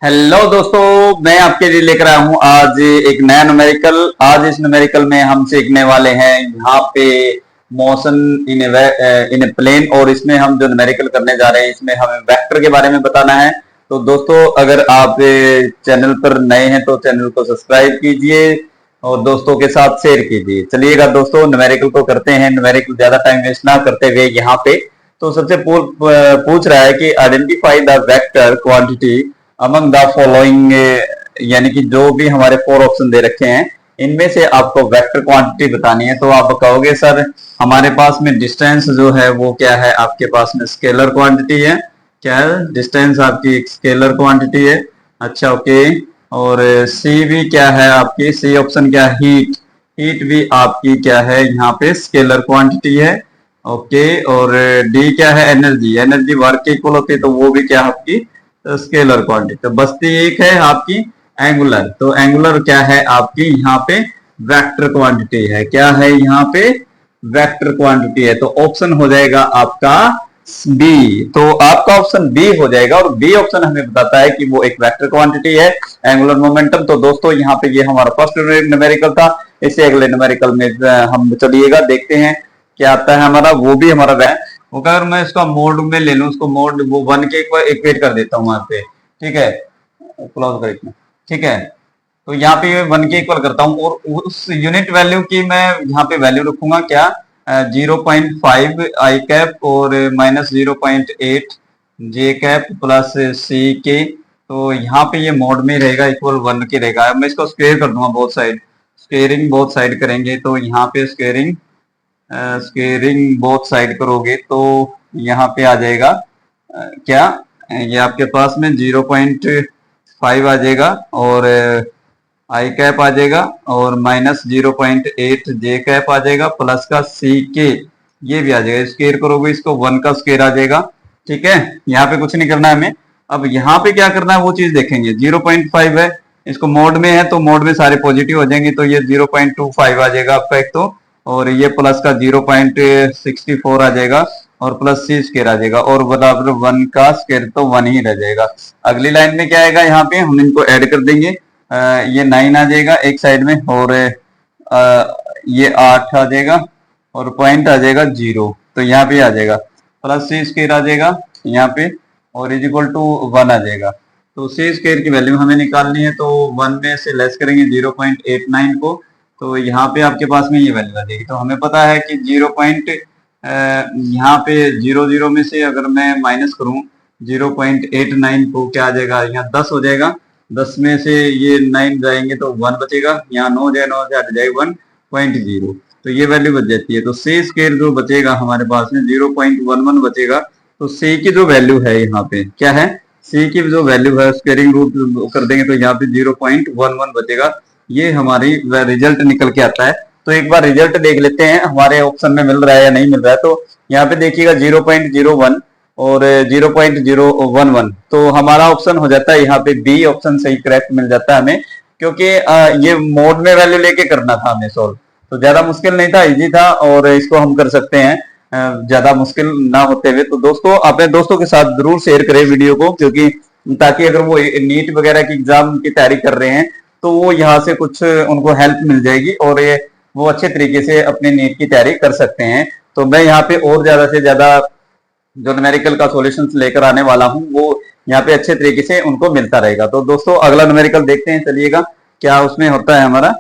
Hello दोस्तों, मैं आपके लिए लेकर आया हूं आज एक नया न्यूमेरिकल। आज इस न्यूमेरिकल में हम सीखने वाले हैं यहाँ पे मोशन इन ए प्लेन, और इसमें हम जो न्यूमेरिकल करने जा रहे हैं इसमें हमें वेक्टर के बारे में बताना है। तो दोस्तों, अगर आप चैनल पर नए हैं तो चैनल को सब्सक्राइब कीजिए और दोस्तों के साथ शेयर कीजिए। चलिएगा दोस्तों, न्यूमेरिकल को करते हैं। न्यूमेरिकल ज्यादा टाइम वेस्ट ना करते हुए यहाँ पे तो सबसे पूछ रहा है कि identify the vector quantity among the following, यानी कि जो भी हमारे 4 ऑप्शन दे रखे हैं इनमें से आपको वेक्टर क्वांटिटी बतानी है। तो आप कहोगे सर हमारे पास में डिस्टेंस जो है वो क्या है, आपके पास में स्केलर क्वांटिटी है। क्या है डिस्टेंस? आपकी एक स्केलर क्वांटिटी है। अच्छा, ओके। और सी भी क्या है आपकी? सी ऑप्शन क्या है? हीट। हीट भी आपकी क्या है यहाँ पे? स्केलर क्वांटिटी है। ओके। और डी क्या है? एनर्जी। एनर्जी वर्क के इक्वल होती है तो वो भी क्या आपकी? Scalar quantity. तो बस्ती एक है आपकी एंगुलर। तो एंगुलर क्या है आपकी यहाँ पे? वेक्टर क्वांटिटी है। क्या है यहाँ पे? वेक्टर क्वांटिटी है। तो ऑप्शन हो जाएगा आपका बी। तो आपका ऑप्शन बी हो जाएगा, और बी ऑप्शन हमें बताता है कि वो एक वेक्टर क्वांटिटी है, एंगुलर मोमेंटम। तो दोस्तों यहाँ पे ये हमारा फर्स्ट न्यूमेरिकल था। इससे अगले न्यूमेरिकल में हम चलिएगा देखते हैं क्या आता है हमारा। वो भी हमारा अगर मैं इसका मोड में ले लूं, उसको मोड वो 1 के इक्वेट कर देता हूं वहां पे। ठीक है, क्लोज कर इतना। ठीक है, तो यहाँ पे 1 के इक्वल करता हूं, और उस यूनिट वैल्यू की मैं यहाँ पे वैल्यू रखूंगा क्या? 0.5 आई कैप और -0.8 जे कैप प्लस सी के। तो यहाँ पे ये मोड में रहेगा, इक्वल 1 के रहेगा। मैं इसको स्क्वेयर कर दूंगा both side. Squaring both side करेंगे तो यहाँ पे स्केयरिंग बोथ साइड करोगे तो यहाँ पे आ जाएगा क्या? ये आपके पास में 0.5 आ जाएगा, और आई कैप आ जाएगा, और -0.8 जे कैप आ जाएगा, प्लस का सी के ये भी आ जाएगा। स्केयर करोगे इसको 1 का स्केयर आ जाएगा। ठीक है, यहाँ पे कुछ नहीं करना है हमें। अब यहाँ पे क्या करना है वो चीज देखेंगे। 0.5 है, इसको मोड में है तो मोड में सारे पॉजिटिव हो जाएंगे, तो ये 0.25 आ जाएगा आपका एक तो, और ये प्लस का 0.64 आ जाएगा, और प्लस सी स्केयर आ जाएगा, और बराबर 1 का स्केयर तो 1 ही रह जाएगा। अगली लाइन में क्या आएगा? यहाँ पे हम इनको ऐड कर देंगे। ये 9 आ जाएगा एक साइड में, और ये 8 आ जाएगा, और पॉइंट आ जाएगा 0। तो यहाँ पे आ जाएगा प्लस सी स्केयर आ जाएगा यहाँ पे, और इज इक्वल टू 1 आ जाएगा। तो सी स्केयर की वैल्यू हमें निकालनी है, तो 1 में से लेस करेंगे 0.89 को, तो यहाँ पे आपके पास में ये वैल्यू आ जाएगी। तो हमें पता है कि यहाँ पे 0 में से अगर मैं माइनस करूं 0.89 को, क्या आ जाएगा? यहाँ 10 हो जाएगा। 10 में से ये 9 जाएंगे तो 1 बचेगा। यहाँ 9 जाए 9 से हट जाएगा 1.0, तो ये वैल्यू बच जाती है। तो सी स्केयर जो बचेगा हमारे पास में 0.11 बचेगा। तो सी की जो वैल्यू है यहाँ पे क्या है? सी की जो वैल्यू है स्क्वेयरिंग रूट कर देंगे तो यहाँ पे 0.11 बचेगा। ये हमारी रिजल्ट निकल के आता है। तो एक बार रिजल्ट देख लेते हैं हमारे ऑप्शन में मिल रहा है या नहीं मिल रहा है। तो यहाँ पे देखिएगा 0.01 और 0.011, तो हमारा ऑप्शन हो जाता है यहाँ पे बी ऑप्शन सही करेक्ट मिल जाता है हमें, क्योंकि ये मोड में वैल्यू लेके करना था हमें सॉल्व। तो ज्यादा मुश्किल नहीं था, इजी था, और इसको हम कर सकते हैं ज्यादा मुश्किल ना होते हुए। तो दोस्तों अपने दोस्तों के साथ जरूर शेयर करें वीडियो को, क्योंकि ताकि अगर वो नीट वगैरह की एग्जाम की तैयारी कर रहे हैं तो वो यहाँ से कुछ उनको हेल्प मिल जाएगी, और ये वो अच्छे तरीके से अपने नीट की तैयारी कर सकते हैं। तो मैं यहाँ पे और ज्यादा से ज्यादा जो न्यूमेरिकल का सॉल्यूशंस लेकर आने वाला हूँ वो यहाँ पे अच्छे तरीके से उनको मिलता रहेगा। तो दोस्तों अगला न्यूमेरिकल देखते हैं, चलिएगा क्या उसमें होता है हमारा।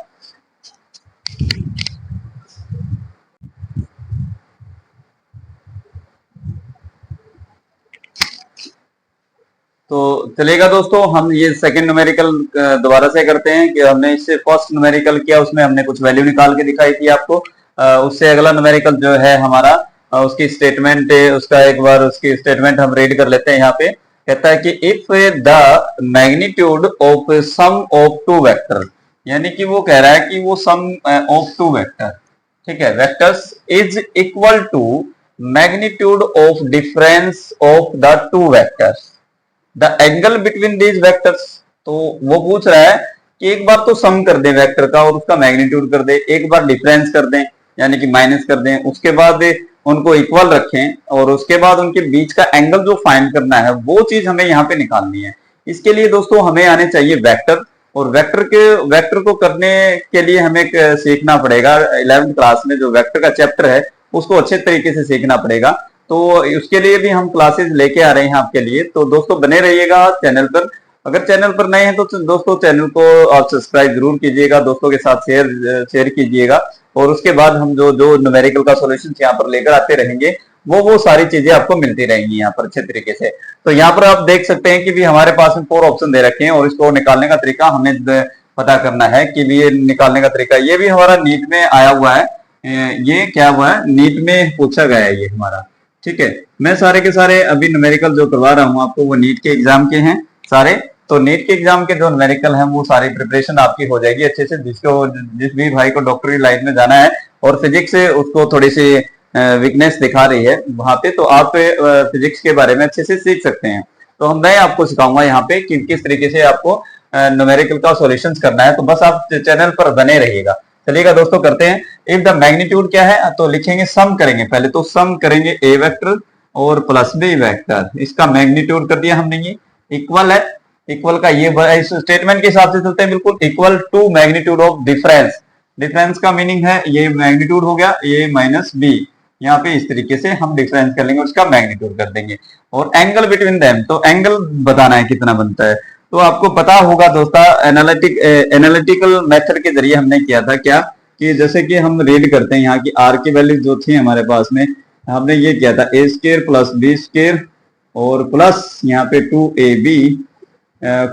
तो चलेगा दोस्तों, हम ये सेकंड न्यूमेरिकल दोबारा से करते हैं कि हमने इससे फर्स्ट न्यूमेरिकल किया, उसमें हमने कुछ वैल्यू निकाल के दिखाई थी आपको। उससे अगला न्यूमेरिकल जो है हमारा उसकी स्टेटमेंट, उसका एक बार उसकी स्टेटमेंट हम रीड कर लेते हैं। यहाँ पे कहता है कि if the magnitude of sum of two vector, यानी कि वो कह रहा है कि वो सम ऑफ टू वेक्टर, ठीक है, vectors is equal to magnitude of difference of the two vectors the angle between these vectors. तो वो पूछ रहा है कि एक बार तो सम कर दें वेक्टर का और उसका मैग्नीट्यूड कर दें, एक बार डिफरेंस कर दें यानी कि माइनस कर दें, उसके बाद उनको इक्वल रखें, और उसके बाद उनके बीच का एंगल जो फाइंड करना है वो चीज हमें यहाँ पे निकालनी है। इसके लिए दोस्तों हमें आने चाहिए वेक्टर, और वेक्टर को करने के लिए हमें सीखना पड़ेगा 11th क्लास में जो वेक्टर का चैप्टर है उसको अच्छे तरीके से सीखना पड़ेगा। तो उसके लिए भी हम क्लासेस लेके आ रहे हैं आपके लिए, तो दोस्तों बने रहिएगा चैनल पर। अगर चैनल पर नए हैं तो दोस्तों चैनल को आप सब्सक्राइब जरूर कीजिएगा, दोस्तों के साथ शेयर कीजिएगा, और उसके बाद हम जो जो न्यूमेरिकल का सॉल्यूशन यहाँ पर लेकर आते रहेंगे वो सारी चीजें आपको मिलती रहेंगी यहाँ पर अच्छे तरीके से। तो यहाँ पर आप देख सकते हैं कि भी हमारे पास में 4 ऑप्शन दे रखे हैं, और इसको निकालने का तरीका हमें पता करना है कि भी ये निकालने का तरीका, ये भी हमारा नीट में आया हुआ है, ये क्या हुआ है नीट में पूछा गया है ये हमारा। ठीक है, मैं सारे के सारे अभी न्यूमेरिकल जो करवा रहा हूँ आपको वो नीट के एग्जाम के हैं सारे। तो नीट के एग्जाम के जो न्यूमेरिकल हैं वो सारी प्रिपरेशन आपकी हो जाएगी अच्छे से। जिस भी भाई को डॉक्टरी लाइन में जाना है और फिजिक्स से उसको थोड़ी सी वीकनेस दिखा रही है वहां पे, तो आप फिजिक्स के बारे में अच्छे से सीख सकते हैं। तो मैं आपको सिखाऊंगा यहाँ पे कि किस तरीके से आपको न्यूमेरिकल का सॉल्यूशंस करना है, तो बस आप चैनल पर बने रहिएगा। चलिएगा दोस्तों करते हैं। इफ द मैग्नीट्यूड क्या है तो लिखेंगे सम करेंगे, पहले तो सम करेंगे ए वेक्टर और प्लस बी वेक्टर, इसका मैग्नीट्यूड कर दिया हमने, ये इक्वल है, इक्वल का ये इस स्टेटमेंट के हिसाब से चलते हैं बिल्कुल, equal to magnitude of difference. Difference का मीनिंग है ये मैग्नीट्यूड हो गया ए माइनस बी, यहाँ पे इस तरीके से हम डिफरेंस कर लेंगे, उसका मैग्नीट्यूड कर देंगे। और एंगल बिटवीन देम, तो एंगल बताना है कितना बनता है। तो आपको पता होगा दोस्तों एनालिटिकल मेथड के जरिए हमने किया था क्या कि जैसे कि हम रीड करते हैं यहाँ की आर की वैल्यू जो थी हमारे पास में, हमने ये किया था ए स्क्वायर प्लस बी स्क्वायर और प्लस यहाँ पे 2ab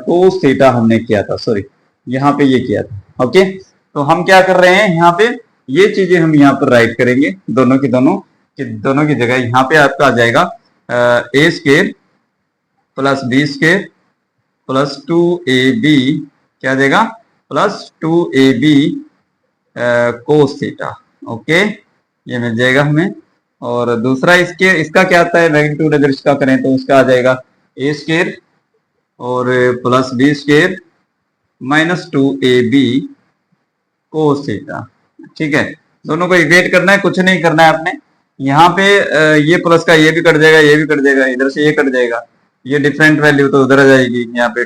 कोस थीटा हमने किया था, सॉरी यहाँ पे ये किया था। ओके, तो हम क्या कर रहे हैं यहाँ पे ये चीजें हम यहाँ पर राइट करेंगे दोनों की जगह यहाँ पे आपका आ जाएगा ए square plus B square plus 2ab क्या देगा plus 2ab cos theta. Okay, ये मिल जाएगा हमें। और दूसरा इसका क्या आता है मैग्नीट्यूड, अगर इसका करें तो इसका आ जाएगा ए स्क्वायर और plus B square minus 2ab cos theta. ठीक है, दोनों को इक्वेट करना है, कुछ नहीं करना है आपने। यहाँ पे ये प्लस का ये भी कट जाएगा, ये भी कट जाएगा, इधर से ये कट जाएगा, ये डिफरेंट वैल्यू तो उधर आ जाएगी। यहाँ पे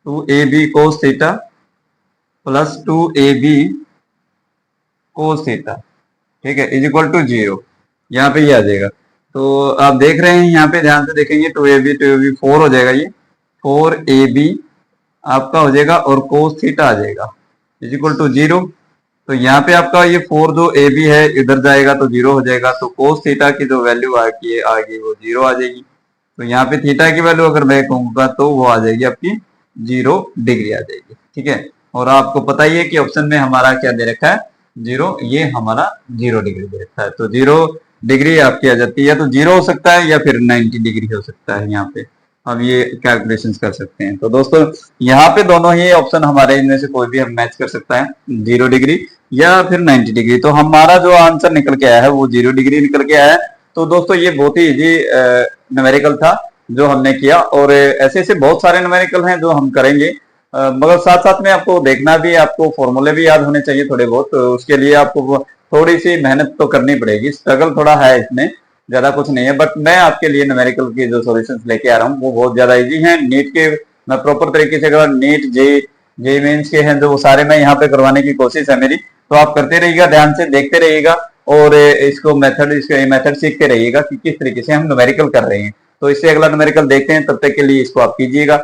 2ab cos theta plus 2ab cos theta, ठीक है, इज इक्वल टू 0, यहाँ पे ये आ जाएगा। तो आप देख रहे हैं यहाँ पे ध्यान से देखेंगे 2ab 4 हो जाएगा, ये 4ab आपका हो जाएगा और कोस थीटा आ जाएगा इज इक्वल टू 0। तो यहाँ पे आपका ये 4 जो ab है इधर जाएगा तो 0 हो जाएगा, तो कोस थीटा की जो वैल्यू आएगी वो 0 आ जाएगी। तो यहाँ पे थीटा की वैल्यू अगर मैं कहूंगा तो वो आ जाएगी आपकी 0 डिग्री आ जाएगी। ठीक है, और आपको पता ही है कि ऑप्शन में हमारा क्या दे रखा है 0, ये हमारा 0 डिग्री दे रखा है, तो 0 डिग्री आपकी आ जाती है। तो 0 हो सकता है या फिर 90 डिग्री हो सकता है, यहाँ पे हम ये कैलकुलेशंस कर सकते हैं। तो दोस्तों यहाँ पे दोनों ही ऑप्शन हमारे इनमें से कोई भी हम मैच कर सकता है, 0 डिग्री या फिर 90 डिग्री। तो हमारा जो आंसर निकल के आया है वो 0 डिग्री निकल के आया है। तो दोस्तों ये बहुत ही इजी न्यूमेरिकल था जो हमने किया, और ऐसे ऐसे बहुत सारे न्यूमेरिकल हैं जो हम करेंगे, मगर साथ साथ में आपको देखना भी, आपको फॉर्मूले भी याद होने चाहिए थोड़े बहुत, तो उसके लिए आपको थोड़ी सी मेहनत तो करनी पड़ेगी, स्ट्रगल थोड़ा है इसमें, ज्यादा कुछ नहीं है। बट मैं आपके लिए न्यूमेरिकल की जो सॉल्यूशंस लेके आ रहा हूँ वो बहुत ज्यादा इजी हैं। नीट के मैं प्रॉपर तरीके से अगर नीट जे मेंस के हैं जो वो सारे मैं यहाँ पे करवाने की कोशिश है मेरी, तो आप करते रहिएगा, ध्यान से देखते रहिएगा और इसको मेथड सीखते रहिएगा कि किस तरीके से हम न्यूमेरिकल कर रहे हैं। तो इससे अगला न्यूमेरिकल देखते हैं, तब तक के लिए इसको आप कीजिएगा।